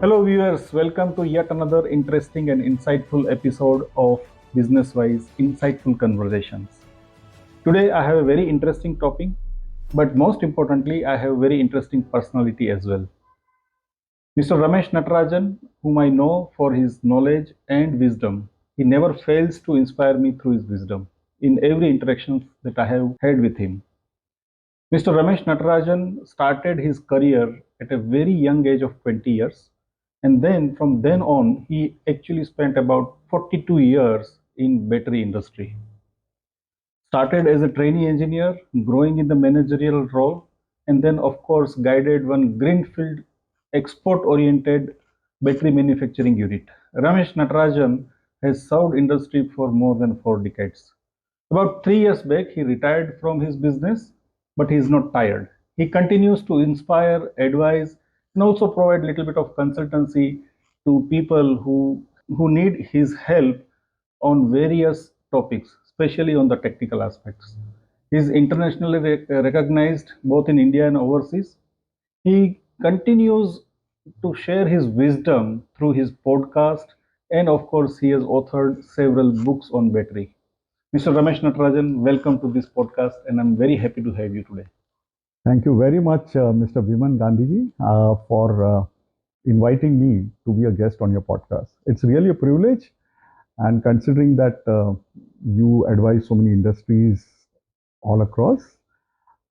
Hello, viewers. Welcome to yet another interesting and insightful episode of Business Wise Insightful Conversations. Today, I have a very interesting topic, but most importantly, I have a very interesting personality as well. Mr. Ramesh Natarajan, whom I know for his knowledge and wisdom, he never fails to inspire me through his wisdom in every interaction that I have had with him. Mr. Ramesh Natarajan started his career at a very young age of 20 years, and then from then on he actually spent about 42 years in battery industry. Started as a trainee engineer, growing in the managerial role, and then of course guided one greenfield export oriented battery manufacturing unit. Ramesh Natarajan has served industry for more than 4 decades. About 3 years back, he retired from his business, but he is not tired. He continues to inspire, advise, and also provide a little bit of consultancy to people who need his help on various topics, especially on the technical aspects. He is internationally recognized both in India and overseas. He continues to share his wisdom through his podcast, and of course, he has authored several books on battery. Mr. Ramesh Natarajan, welcome to this podcast, and I'm very happy to have you today. Thank you very much, Mr. Viman Gandhiji, for inviting me to be a guest on your podcast. It's really a privilege, and considering that you advise so many industries all across,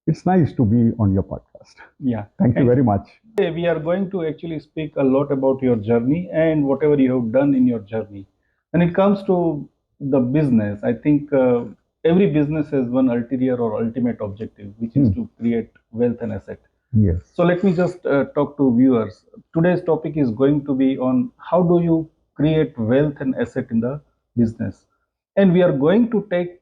it's nice to be on your podcast. Yeah, Thank you and very much. today we are going to actually speak a lot about your journey and whatever you have done in your journey. When it comes to the business, I think every business has one ulterior or ultimate objective, which is Hmm. to create wealth and asset. Yes. So let me just talk to viewers. Today's topic is going to be on how do you create wealth and asset in the business. And we are going to take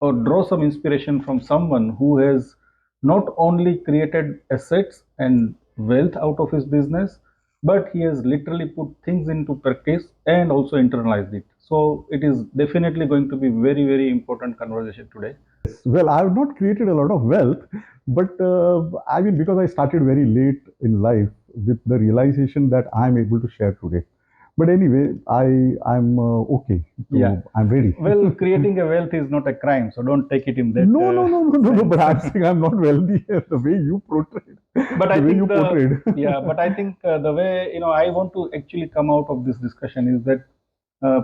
or draw some inspiration from someone who has not only created assets and wealth out of his business, but he has literally put things into practice and also internalized it. So it is definitely going to be very, very important conversation today. Well, I have not created a lot of wealth, but I mean, because I started very late in life with the realization that I'm able to share today. But anyway, I'm okay. Yeah. So I'm ready. Well, creating a wealth is not a crime, so don't take it in that No, no, no, no, no, no. But I'm sense. saying I'm not wealthy. The way you portrayed, But the I way think you portrayed. but I think the way I want to actually come out of this discussion is that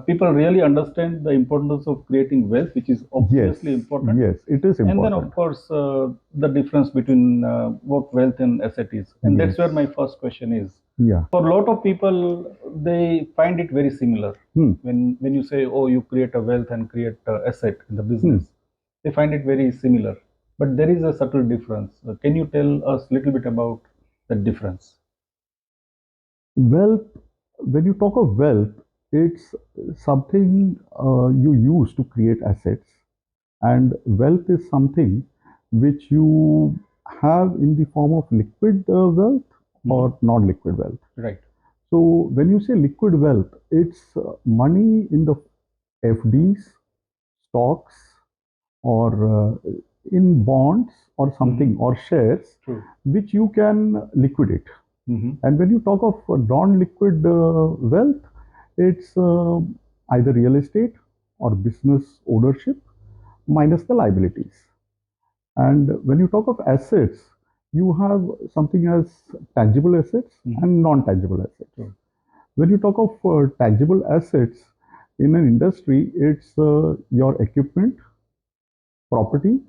people really understand the importance of creating wealth, which is Yes, obviously important, yes, it is and then of important. course the difference between what wealth and asset is, and that's Yes, where my first question is. yeah. For a lot of people, they find it very similar Hmm. when you say, oh, you create a wealth and create asset in the Hmm. business. They find it very similar, but there is a subtle difference. Can you tell us a little bit about the difference? Wealth, when you talk of wealth, it's something you use to create assets, and wealth is something which you have in the form of liquid wealth Mhm. or non-liquid wealth. Right. So when you say liquid wealth, it's money in the FDs, stocks, or in bonds or something, Hmm. or shares, True. which you can liquidate. Hmm. And when you talk of non-liquid wealth, it's either real estate or business ownership minus the liabilities. And when you talk of assets, you have something as tangible assets and non-tangible assets. True. When you talk of tangible assets in an industry, it's your equipment, property,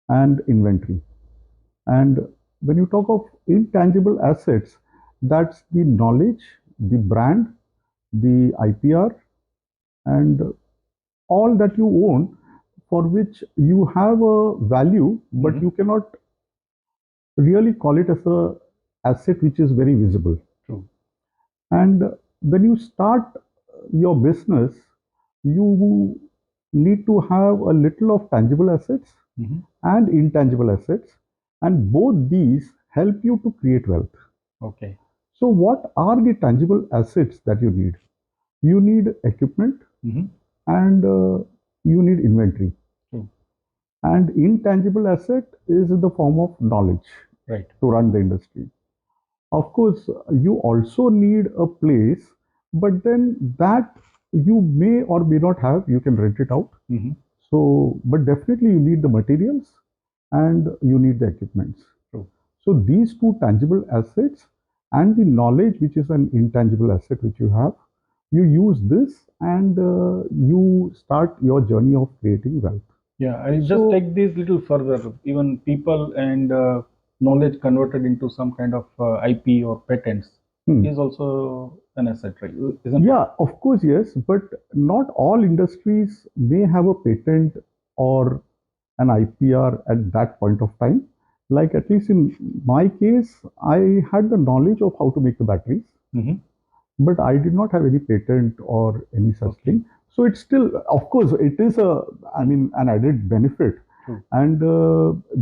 and inventory. And when you talk of intangible assets, that's the knowledge, the brand, the IPR, and all that you own for which you have a value, but Hmm. you cannot really call it as a asset which is very visible. True. And when you start your business, you need to have a little of tangible assets Hmm. and intangible assets, and both these help you to create wealth. Okay. So, what are the tangible assets that you need? You need equipment Hmm. and you need inventory. True. And intangible asset is in the form of knowledge Right. to run the industry. Of course, you also need a place, but then that you may or may not have, you can rent it out. Hmm. So, but definitely you need the materials and you need the equipments. True. So, these two tangible assets and the knowledge, which is an intangible asset which you have, you use this and you start your journey of creating wealth. Yeah, I'll just So, take this little further. Even people and knowledge converted into some kind of IP or patents hmm, is also an asset, right? Isn't it? yeah, of course, yes, but not all industries may have a patent or an IPR at that point of time. Like at least in my case, I had the knowledge of how to make the batteries, Hmm. but I did not have any patent or any such Okay, thing. So it's still, of course, it is I mean, an added benefit. true. And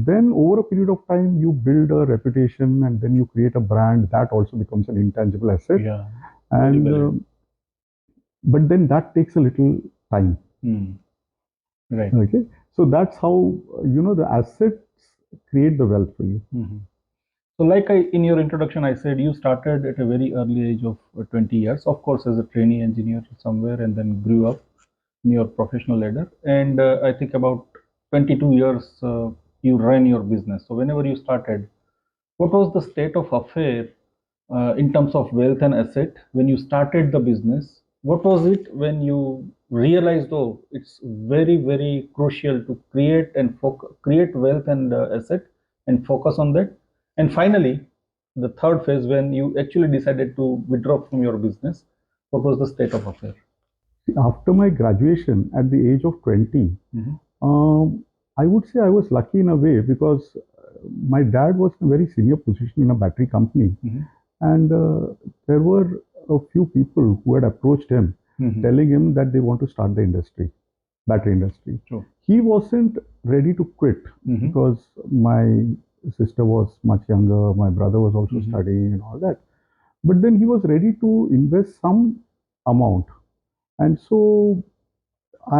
then over a period of time, you build a reputation and then you create a brand that also becomes an intangible asset. Yeah, very And valid. but then that takes a little time. Hmm. Right. Okay, so that's how the assets create the wealth for you. Hmm. So, like in your introduction, I said you started at a very early age of 20 years, of course, as a trainee engineer somewhere, and then grew up in your professional ladder. And I think about 22 years you ran your business. So, whenever you started, what was the state of affair in terms of wealth and asset when you started the business? What was it when you realized, oh, it's very, very crucial to create and create wealth and asset and focus on that? And finally, the third phase when you actually decided to withdraw from your business, what was the state of affair? After my graduation at the age of 20, Hmm. I would say I was lucky in a way because my dad was in a very senior position in a battery company, Hmm. and there were a few people who had approached him Hmm. telling him that they want to start the industry, battery industry. True. He wasn't ready to quit Hmm. because my sister was much younger, my brother was also Hmm. studying and all that. But then he was ready to invest some amount. And so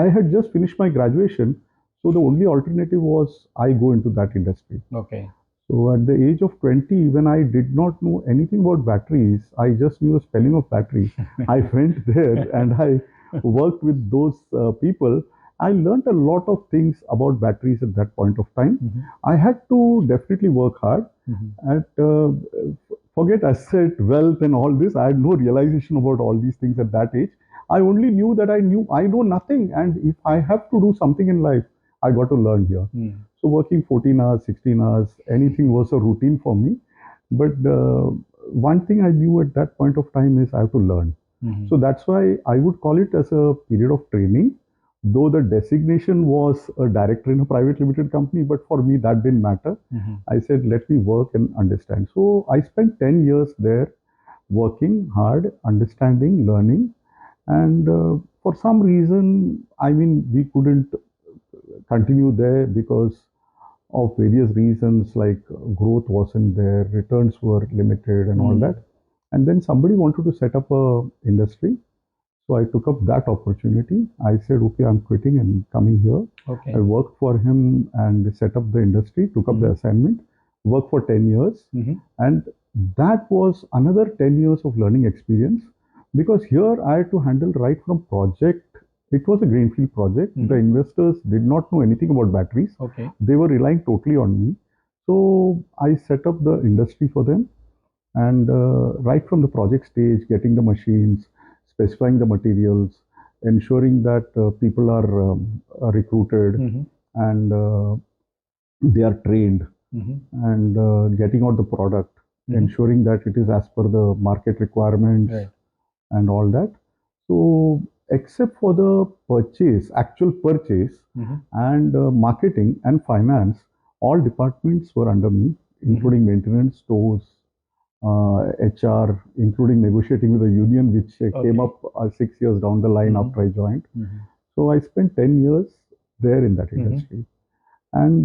I had just finished my graduation. So the only alternative was I go into that industry. Okay. So at the age of 20, when I did not know anything about batteries, I just knew the spelling of battery. I went there and I worked with those people. I learned a lot of things about batteries at that point of time. Hmm. I had to definitely work hard Hmm. and forget asset, wealth, and all this. I had no realization about all these things at that age. I only knew that I know nothing, and if I have to do something in life, I got to learn here. Hmm. So working 14 hours, 16 hours, anything was a routine for me. But one thing I knew at that point of time is I have to learn. Hmm. So that's why I would call it as a period of training. Though the designation was a director in a private limited company, but for me that didn't matter. Hmm. I said, let me work and understand. So I spent 10 years there working hard, understanding, learning. And for some reason, I mean, we couldn't continue there because of various reasons like growth wasn't there, returns were limited, and all Hmm. that. And then somebody wanted to set up a industry, so I took up that opportunity. I said, okay, I'm quitting and coming here. I Okay. worked for him and set up the industry, took up the Hmm. assignment, worked for 10 years. Hmm. And that was another 10 years of learning experience because here I had to handle right from project. It was a greenfield project. The Hmm. investors did not know anything about batteries. Okay. They were relying totally on me. So I set up the industry for them and right from the project stage, getting the machines, specifying the materials, ensuring that people are recruited Hmm. and they are trained, Hmm. and getting out the product, Hmm. ensuring that it is as per the market requirements Right. and all that. So, except for the purchase, actual purchase, Hmm. and marketing and finance, all departments were under me, Hmm. including maintenance, stores, HR, including negotiating with the union, which came Okay. up 6 years down the line Hmm. after I joined. Hmm. So I spent 10 years there in that Hmm. industry. And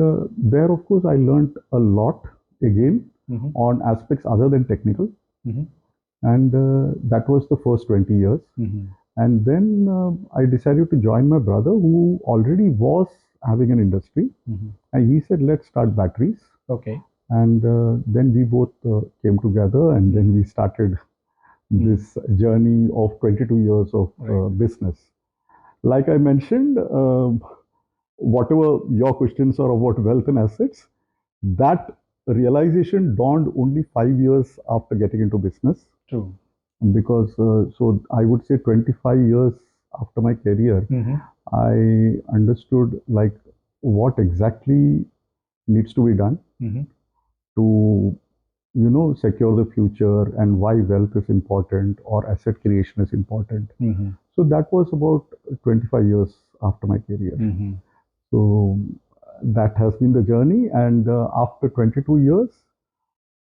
there, of course, I learned a lot again Hmm. on aspects other than technical. Hmm. And that was the first 20 years. Hmm. And then I decided to join my brother, who already was having an industry. Hmm. And he said, let's start batteries. Okay. And then we both came together, and then we started this journey of 22 years of business. Like I mentioned, whatever your questions are about wealth and assets, that realization dawned only 5 years after getting into business. True. Because so I would say 25 years after my career, I understood like what exactly needs to be done to secure the future, and why wealth is important or asset creation is important. So that was about 25 years after my career. So that has been the journey, and after 22 years,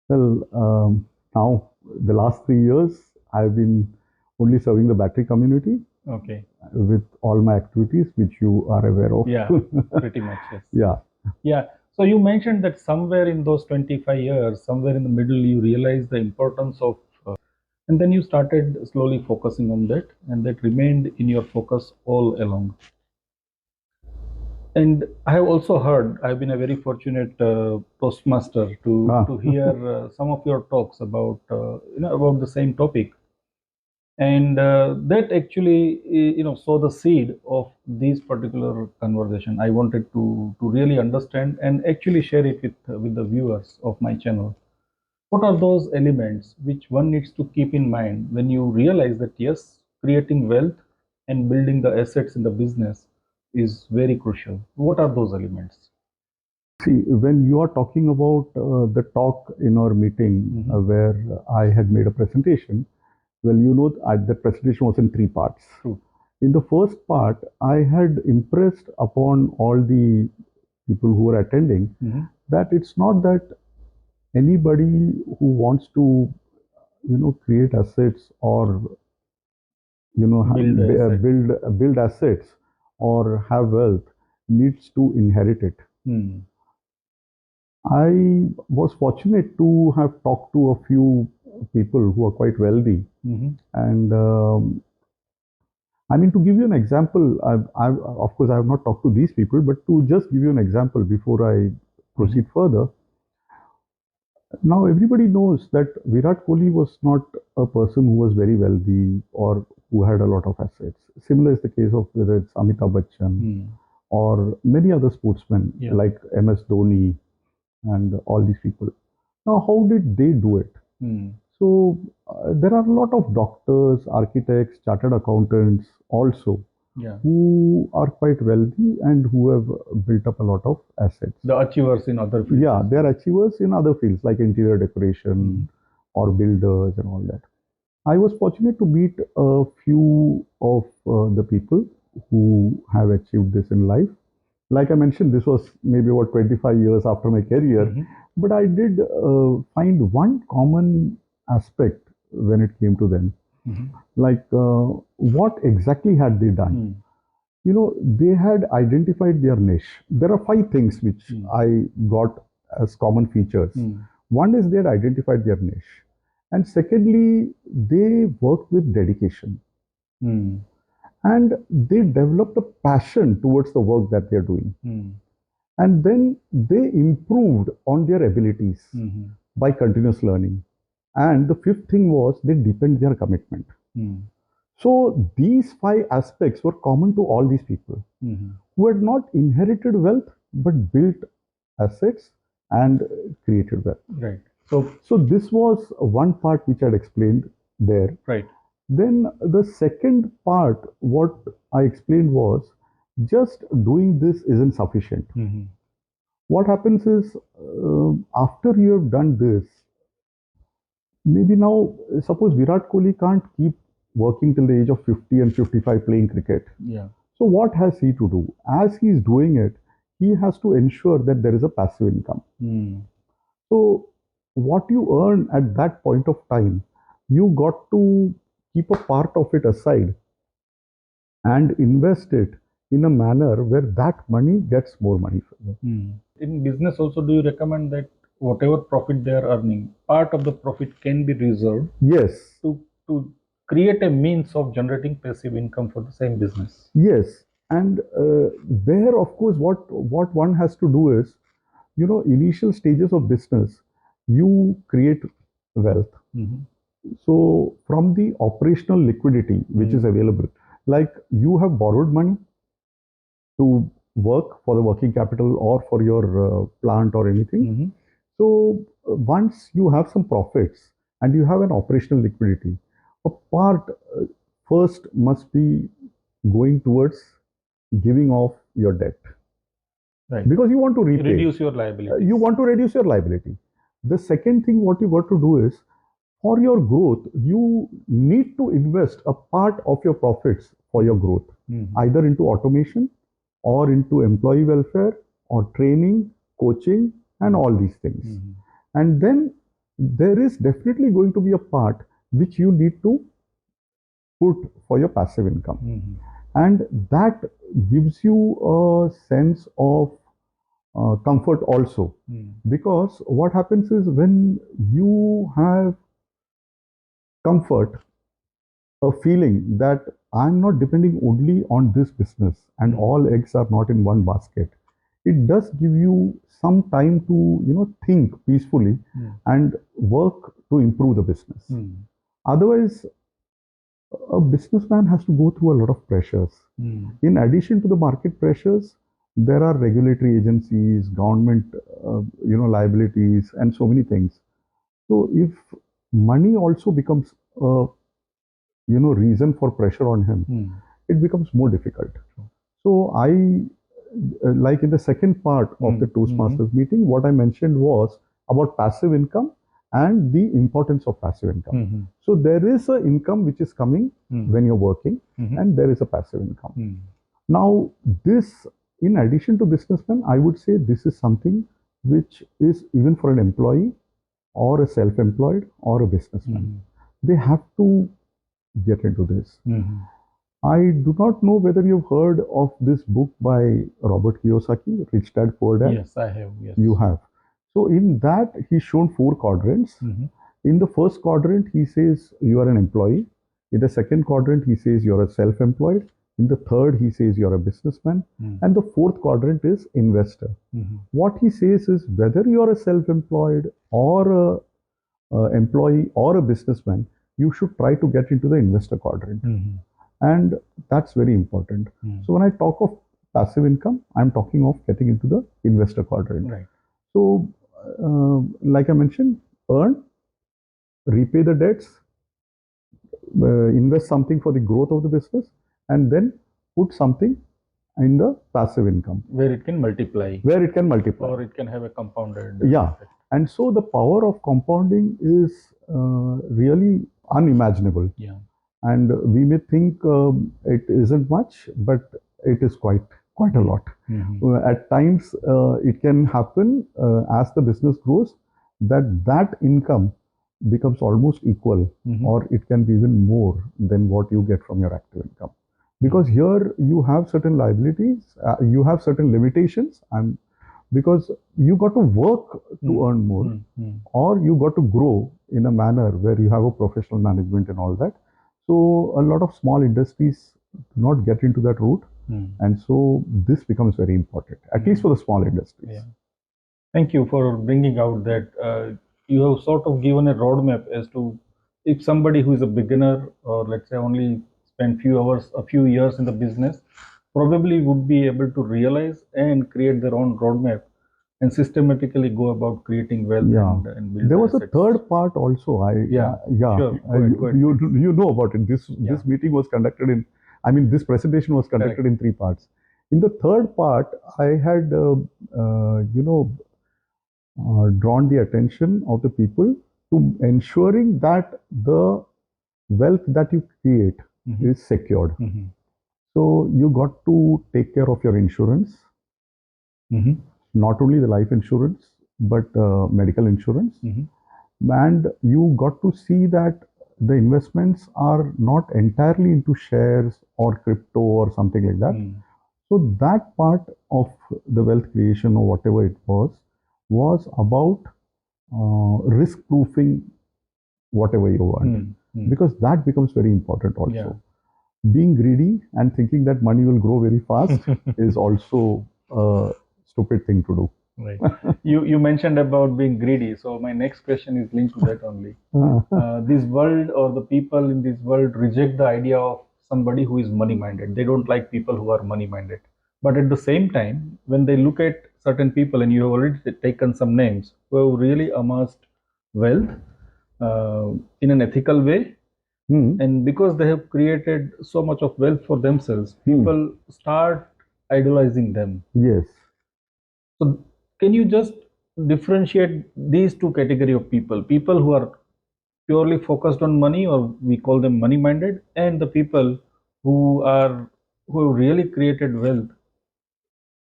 well, now the last 3 years I've been only serving the battery community. Okay. With all my activities, which you are aware of. Yeah, pretty much, yes. Yeah. Yeah. So you mentioned that somewhere in those 25 years, somewhere in the middle, you realized the importance of, and then you started slowly focusing on that, and that remained in your focus all along. And I have also heard, I've been a very fortunate Toastmaster to hear some of your talks about, about the same topic. And that actually sow the seed of this particular conversation. I wanted to really understand and actually share it with the viewers of my channel. What are those elements which one needs to keep in mind when you realize that yes, creating wealth and building the assets in the business is very crucial? What are those elements? See, when you are talking about the talk in our meeting where I had made a presentation, well, the presentation was in 3 parts. True. In the first part, I had impressed upon all the people who were attending that it's not that anybody who wants to, create assets or, build assets or have wealth needs to inherit it. I was fortunate to have talked to a few people who are quite wealthy, and I mean, to give you an example, of course, I have not talked to these people, but to just give you an example before I proceed further. Now, everybody knows that Virat Kohli was not a person who was very wealthy or who had a lot of assets. Similar is the case of whether it's Amitabh Bachchan or many other sportsmen like MS Dhoni and all these people. Now, how did they do it? So, there are a lot of doctors, architects, chartered accountants also who are quite wealthy and who have built up a lot of assets. The achievers in other fields. Yeah, they are achievers in other fields like interior decoration or builders and all that. I was fortunate to meet a few of the people who have achieved this in life. Like I mentioned, this was maybe about 25 years after my career, but I did find one common aspect when it came to them. Like, what exactly had they done? They had identified their niche. There are 5 things which I got as common features. One is they had identified their niche. And secondly, they worked with dedication. And they developed a passion towards the work that they're doing. And then they improved on their abilities by continuous learning. And the 5th thing was they deepened their commitment. So these 5 aspects were common to all these people who had not inherited wealth but built assets and created wealth. Right. So this was one part which I had explained there. Right. Then the second part, what I explained was just doing this isn't sufficient. What happens is after you have done this, maybe now, suppose Virat Kohli can't keep working till the age of 50 and 55 playing cricket. So what has he to do? As he is doing it, he has to ensure that there is a passive income. So what you earn at that point of time, you got to keep a part of it aside and invest it in a manner where that money gets more money for you. In business also, do you recommend that whatever profit they are earning, part of the profit can be reserved? Yes. To create a means of generating passive income for the same business. Yes. And there, of course, what one has to do is, initial stages of business, you create wealth. Mhm. So from the operational liquidity which is available, like you have borrowed money to work for the working capital or for your plant or anything. Mhm. So once you have some profits and you have an operational liquidity, a part first must be going towards giving off your debt Right. because you want to repay. Reduce your liabilities. You want to reduce your liability. The second thing what you got to do is for your growth, you need to invest a part of your profits for your growth, either into automation or into employee welfare or training, coaching, and all these things. And then there is definitely going to be a part which you need to put for your passive income. And that gives you a sense of comfort also. Because what happens is when you have comfort, a feeling that I'm not depending only on this business and all eggs are not in one basket. It does give you some time to think peacefully and work to improve the business. Otherwise, a businessman has to go through a lot of pressures. In addition to the market pressures, there are regulatory agencies, government, liabilities, and so many things. So if money also becomes a reason for pressure on him, it becomes more difficult. So I, like in the second part of the Toastmasters meeting, what I mentioned was about passive income and the importance of passive income. So there is an income which is coming when you're working, and there is a passive income. Now, this, in addition to businessmen, I would say this is something which is even for an employee or a self-employed or a businessman. They have to get into this. I do not know whether you've heard of this book by Robert Kiyosaki, Rich Dad Poor Dad. Yes, I have. Yes. You have. So in that, he's shown 4 quadrants. In the first quadrant, he says you are an employee. In the second quadrant, he says you're a self-employed. In the third, he says you're a businessman. And the fourth quadrant is investor. What he says is whether you're a self-employed or a employee or a businessman, you should try to get into the investor quadrant. And that's very important. So when I talk of passive income, I'm talking of getting into the investor quadrant. Right. So, like I mentioned, earn, repay the debts, invest something for the growth of the business, and then put something in the passive income. Where it can multiply. Where it can multiply. Or it can have a compounded Yeah. effect. And so the power of compounding is really unimaginable. Yeah. And we may think it isn't much, but it is quite a lot. At times, it can happen as the business grows that income becomes almost equal, or it can be even more than what you get from your active income. Because here you have certain liabilities, you have certain limitations, and because you got to work to earn more, or you got to grow in a manner where you have a professional management and all that. So a lot of small industries do not get into that route, and so this becomes very important, at least for the small industries. Yeah. Thank you for bringing out that you have sort of given a roadmap as to if somebody who is a beginner or let's say only spent a few years in the business, probably would be able to realize and create their own roadmap and systematically go about creating wealth. Yeah. And build There was assets. a third part also. Sure. Go ahead, you know about it. This meeting was conducted in, this presentation was conducted in 3 parts. In the third part, I had drawn the attention of the people to ensuring that the wealth that you create is secured. So you got to take care of your insurance, not only the life insurance, but medical insurance. And you got to see that the investments are not entirely into shares or crypto or something like that. So that part of the wealth creation or whatever it was about risk proofing whatever you want, because that becomes very important also. Yeah. Being greedy and thinking that money will grow very fast is also a stupid thing to do. Right. You mentioned about being greedy. So my next question is linked to that only. This world or the people in this world reject the idea of somebody who is money minded. They don't like people who are money minded. But at the same time, when they look at certain people, and you have already taken some names who have really amassed wealth uh, in an ethical way, Hmm. and because they have created so much of wealth for themselves, people start idolizing them. Yes. So, can you just differentiate these two category of people? People who are purely focused on money, or we call them money minded, and the people who are who have really created wealth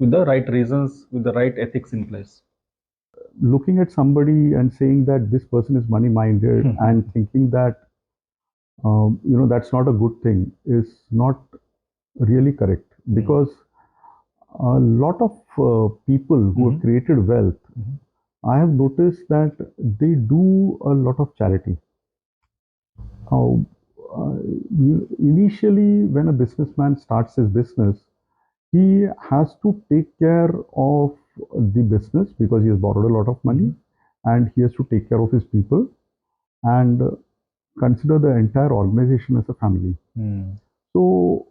with the right reasons, with the right ethics in place. Looking at somebody and saying that this person is money minded and thinking that that's not a good thing is not really correct, because a lot of people who have created wealth, Mhm. I have noticed that they do a lot of charity. uh, Initially, when a businessman starts his business, he has to take care of the business because he has borrowed a lot of money, and he has to take care of his people and consider the entire organization as a family. Mm. So,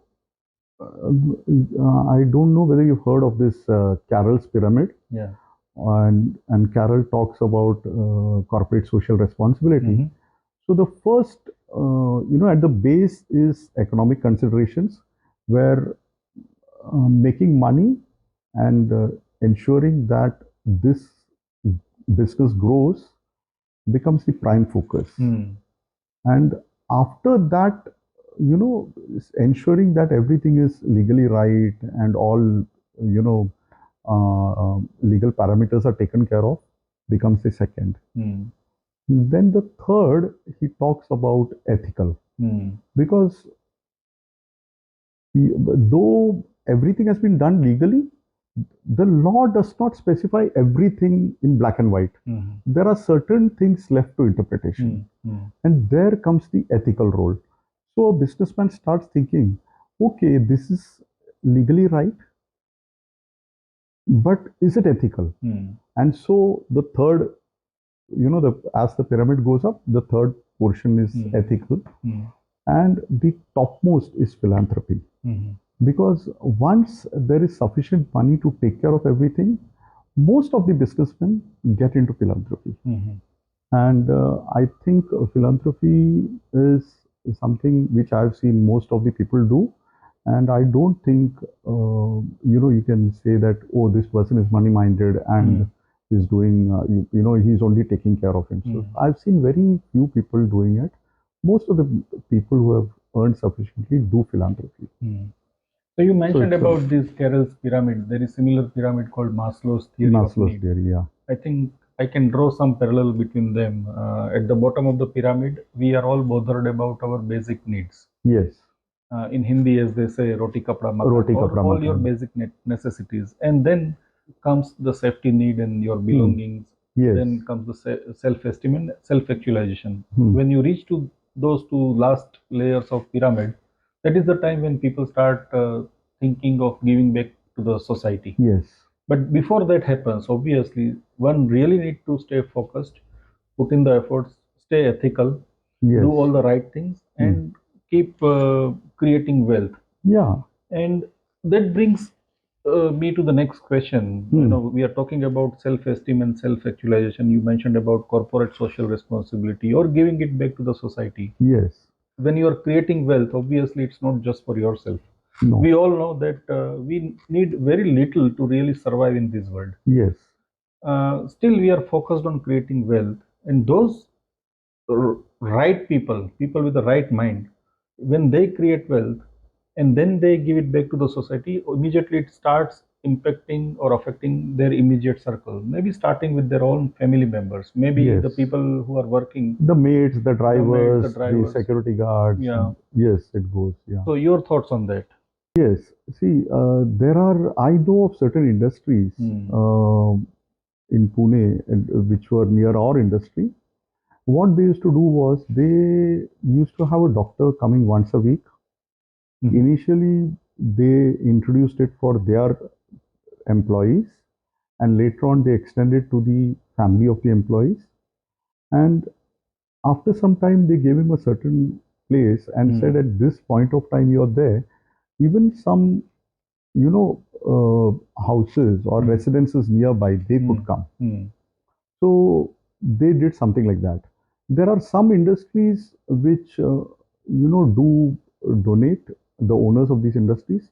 I don't know whether you've heard of this Carroll's pyramid, Yeah. and Carroll talks about corporate social responsibility. Mhm. So the first, at the base is economic considerations, where making money and ensuring that this business grows becomes the prime focus. Mm. And after that, ensuring that everything is legally right and all, legal parameters are taken care of becomes the second. Mm. Then the third, he talks about ethical, Mm. because though everything has been done legally, the law does not specify everything in black and white. Mhm. There are certain things left to interpretation. Mm. Mm. And there comes the ethical role. So a businessman starts thinking, okay, this is legally right, but is it ethical? Mm. And so the third, as the pyramid goes up, the third portion is Mm. ethical, Mm. and the topmost is philanthropy. Mhm. Because once there is sufficient money to take care of everything, most of the businessmen get into philanthropy. Mhm. And I think philanthropy is something which I've seen most of the people do. And I don't think, you can say that, oh, this person is money minded and Mm. is doing, he's only taking care of himself. Mm. I've seen very few people doing it. Most of the people who have earned sufficiently do philanthropy. Mm. So you So mentioned it's a about this Carroll's pyramid. There is similar pyramid called Maslow's theory of Maslow's need. theory, yeah. I think I can draw some parallel between them. At the bottom of the pyramid, we are all bothered about our basic needs. Yes, In Hindi, as they say, roti kapda makan, roti or kapra all your makan. basic necessities. And then comes the safety need and your Hmm. belongings. Yes. Then comes the self-esteem and self-actualization. Hmm. When you reach to those two last layers of pyramid, that is the time when people start thinking of giving back to the society. Yes. But before that happens, obviously, one really need to stay focused, put in the efforts, stay ethical, do Yes. all the right things, Hmm. and keep creating wealth. Yeah. And that brings me to the next question. We are talking about self-esteem and self-actualization. You mentioned about corporate social responsibility or giving it back to the society. Yes. When you are creating wealth, obviously, it's not just for yourself. No. We all know that we need very little to really survive in this world. Yes. Still, we are focused on creating wealth, and those right people, people with the right mind, when they create wealth and then they give it back to the society, immediately it starts impacting or affecting their immediate circle. Maybe starting with their own family members, maybe Yes. the people who are working, The maids, the the maids, the drivers, the drivers. security guards. Yeah. Yes, it goes. Yeah. So, your thoughts on that? Yes. See, there are, I know of certain industries Hmm. in Pune, which were near our industry. What they used to do was they used to have a doctor coming once a week. Mhm. Initially, they introduced it for their employees, and later on they extended to the family of the employees. And after some time, they gave him a certain place and said, at this point of time you're there, even some, you know, houses or residences nearby, they could come. So they did something like that. There are some industries which, do donate, the owners of these industries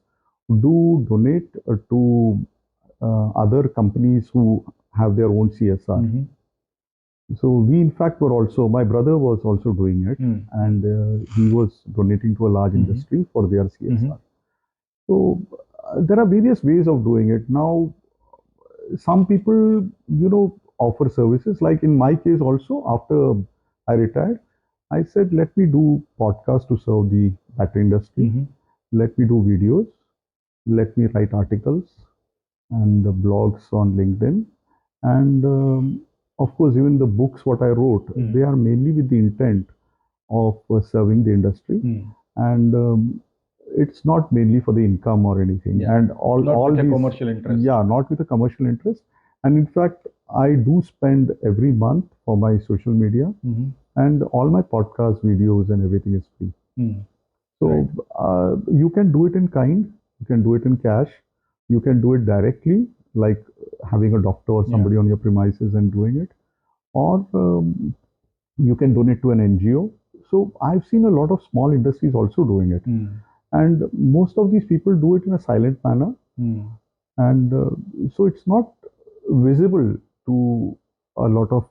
do donate to other companies who have their own CSR. So we, in fact, were also, my brother was also doing it, and he was donating to a large industry for their CSR. So there are various ways of doing it. Now, some people, offer services. Like in my case also, after I retired, I said, let me do podcast to serve the battery industry. Let me do videos. Let me write articles and the blogs on LinkedIn. And of course, even the books what I wrote, they are mainly with the intent of serving the industry, and it's not mainly for the income or anything. Yeah. And Not all with a these, commercial interest. yeah, not with a commercial interest. And in fact, I do spend every month for my social media, and all my podcast videos and everything is free. So you can do it in kind, you can do it in cash, you can do it directly, like having a doctor or somebody on your premises and doing it, or you can donate to an NGO. So I've seen a lot of small industries also doing it, and most of these people do it in a silent manner, and so it's not visible to a lot of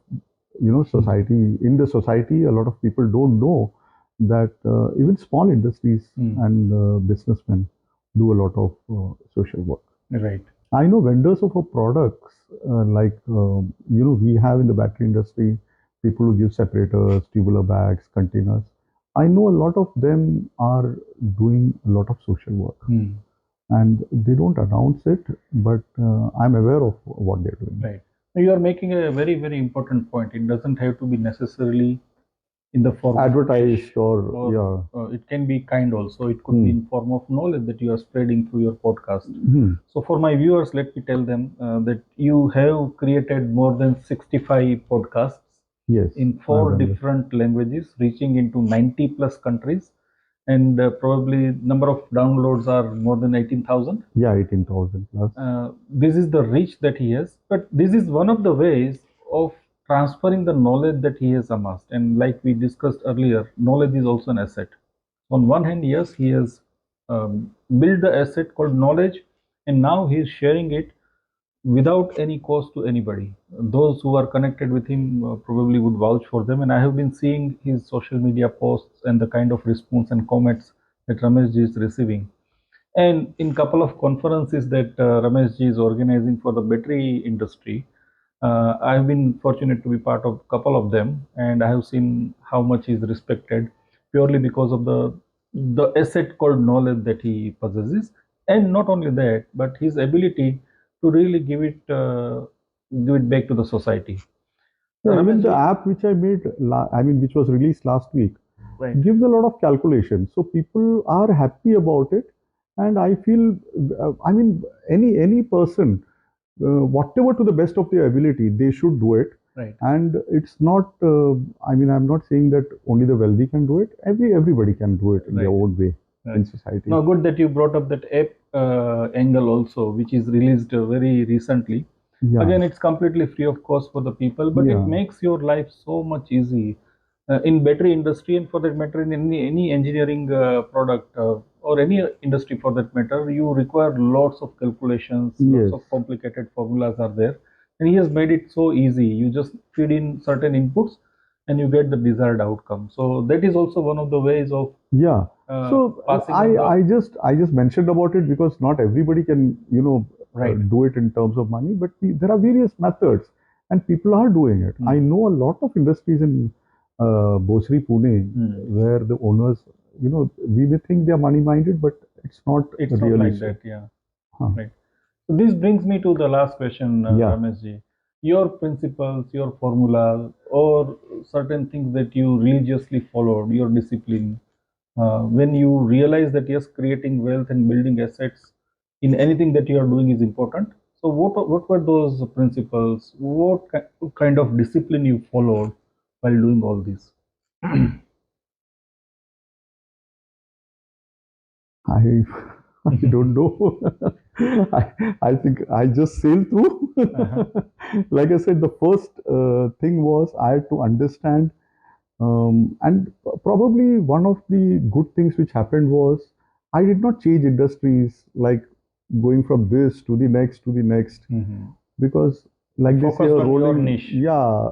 society. In the society, a lot of people don't know that even small industries and businessmen do a lot of social work. Right. I know vendors of our products, like, we have in the battery industry people who give separators, tubular bags, containers. I know a lot of them are doing a lot of social work, and they don't announce it, but I'm aware of what they're doing. Right. You are making a very, very important point. It doesn't have to be necessarily in the form Advertised or yeah. it can be kind also. It could be in form of knowledge that you are spreading through your podcast. So for my viewers, let me tell them that you have created more than 65 podcasts Yes, in I've 4 done that. different languages, reaching into 90 plus countries, and probably number of downloads are more than 18,000. Yeah, 18,000 plus. This is the reach that he has, but this is one of the ways of transferring the knowledge that he has amassed. And like we discussed earlier, knowledge is also an asset. On one hand, yes, he has built the asset called knowledge, and now he is sharing it without any cost to anybody. Those who are connected with him probably would vouch for them. And I have been seeing his social media posts and the kind of response and comments that Ramesh ji is receiving. And in couple of conferences that Ramesh ji is organizing for the battery industry, I have been fortunate to be part of a couple of them, and I have seen how much he is respected purely because of the asset called knowledge that he possesses, and not only that, but his ability to really give it back to the society. Yeah, even Ramesh the ji, app which I made, which was released last week, right, gives a lot of calculations. So people are happy about it, and I feel, any person, whatever to the best of their ability, they should do it. right. And it's not. I'm not saying that only the wealthy can do it. Everybody can do it in their Right. own way in Right. society. Now, good that you brought up that app angle also, which is released very recently. Yeah, Again, it's completely free of cost for the people, but it yeah, makes your life so much easy in battery industry, and for that matter, in any engineering product or any industry for that matter. You require lots of calculations, lots yes, of complicated formulas are there, and he has made it so easy. You just feed in certain inputs, and you get the desired outcome. So that is also one of the ways of yeah. uh, So passing I on the I just mentioned about it because not everybody can right. do it in terms of money, but there are various methods, and people are doing it. I know a lot of industries in Bosri, Pune, where the owners, we may think they are money minded, but it's not It's not really like so. that, yeah. Huh. Right. So this brings me to the last question, Yeah. Ramesh ji. Your principles, your formula, or certain things that you religiously followed, your discipline, when you realize that yes, creating wealth and building assets in anything that you are doing is important. So what were those principles? What kind of discipline you followed while doing all this? I I don't know. I think I just sailed through. Uh-huh. Like I said, the first thing was I had to understand, and probably one of the good things which happened was I did not change industries like going from this to the next to the next, Mhm. because You like they say, focused a on your rolling, niche, yeah,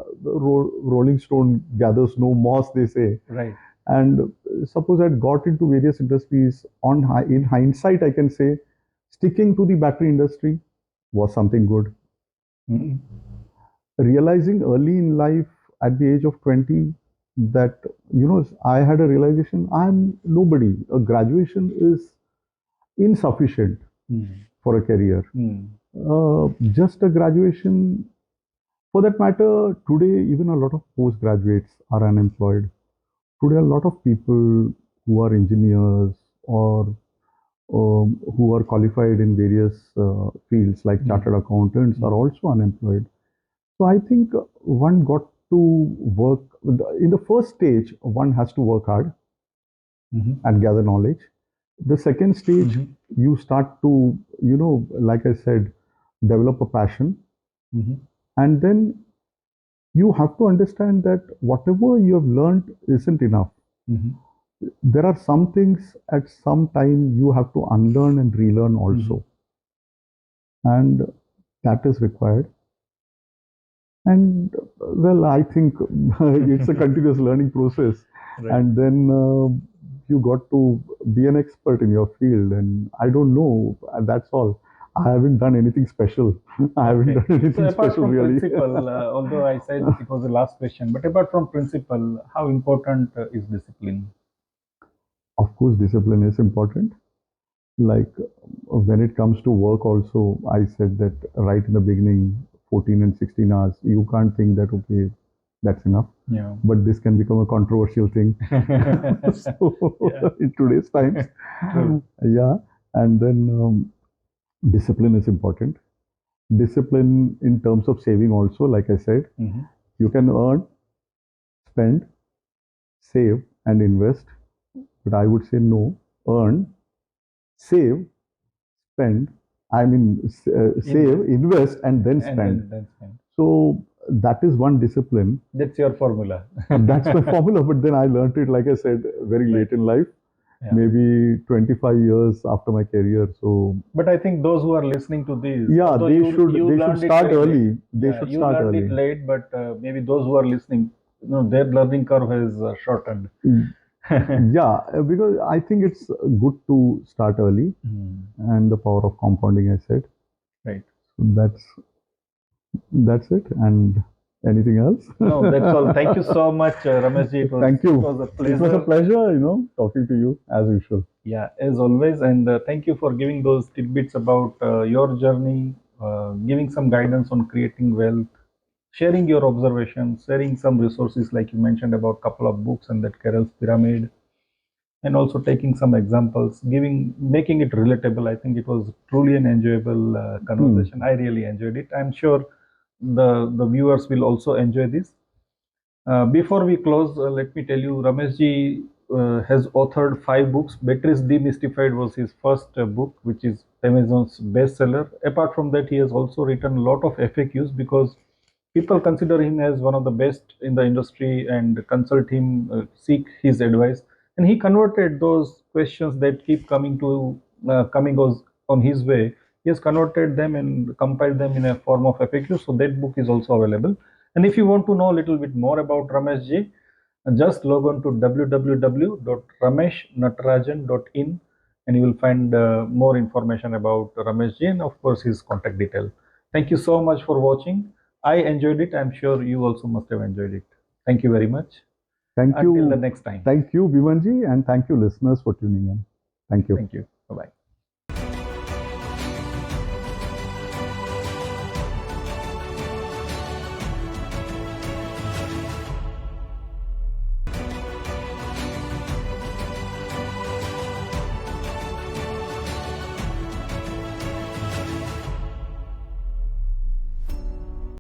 rolling stone gathers no moss, they say. right? And suppose I'd got into various industries in hindsight, I can say sticking to the battery industry was something good. Mhm. Realizing early in life at the age of 20 that, I had a realization I'm nobody. A graduation is insufficient Mhm. for a career. Mhm. Just a graduation, for that matter, today, even a lot of postgraduates are unemployed. Today, a lot of people who are engineers or who are qualified in various fields like Mhm. chartered accountants are Mhm. also unemployed. So I think one got to work in the first stage, one has to work hard Mhm. and gather knowledge. The second stage, Mhm. you start to, like I said, develop a passion. Mhm. And then you have to understand that whatever you have learned isn't enough. Mhm. There are some things at some time you have to unlearn and relearn Mhm. also. And that is required. And well, I think it's a continuous learning process. Right. And then you got to be an expert in your field. And I don't know, that's all. I haven't done anything special. I haven't Okay. done So anything apart special from really. principle, although I said it was the last question, but apart from principle, how important is discipline? Of course, discipline is important. Like when it comes to work, also, I said that right in the beginning, 14 and 16 hours, you can't think that, okay, that's enough. Yeah. But this can become a controversial thing. Yeah. So in today's times, True. yeah. And then discipline is important. Discipline in terms of saving also, like I said, Mhm. you can earn, spend, save, and invest. But I would say no, earn, save, spend. I mean, save, Invest invest, and then and spend. then spend. So that is one discipline. That's your formula. That's my formula. But then I learned it, like I said, very Right. late in life, Yeah. maybe 25 years after my career. So But I think those who are listening to this, yeah, although you they should learned it start very late, early. They yeah, should you start learned it early. late, but maybe those who are listening, their learning curve has shortened. Yeah, because I think it's good to start early, Hmm. and the power of compounding, I said. Right. So that's it. And anything else? No, that's all. Thank you so much, Rameshji. Thank It you. was a It was a pleasure. pleasure, talking to you as usual. Yeah, as always, and thank you for giving those tidbits about your journey, giving some guidance on creating wealth, sharing your observations, sharing some resources like you mentioned about a couple of books and that Carol's pyramid, and also taking some examples, making it relatable. I think it was truly an enjoyable Hmm. conversation. I really enjoyed it. I'm sure the viewers will also enjoy this. Before we close, let me tell you, Rameshji has authored 5 books. Batteries Demystified was his first book, which is Amazon's bestseller. Apart from that, he has also written a lot of FAQs because people consider him as one of the best in the industry and consult him, seek his advice. And he converted those questions that keep coming on his way. He has converted them and compiled them in a form of FAQ. So that book is also available. And if you want to know a little bit more about Ramesh ji, just log on to www.rameshnatarajan.in and you will find more information about Ramesh ji and of course his contact detail. Thank you so much for watching. I enjoyed it. I'm sure you also must have enjoyed it. Thank you very much. Thank Until the you. next time. Thank you, Bimanji, and thank you, listeners, for tuning in. Thank you. Thank you. Bye bye.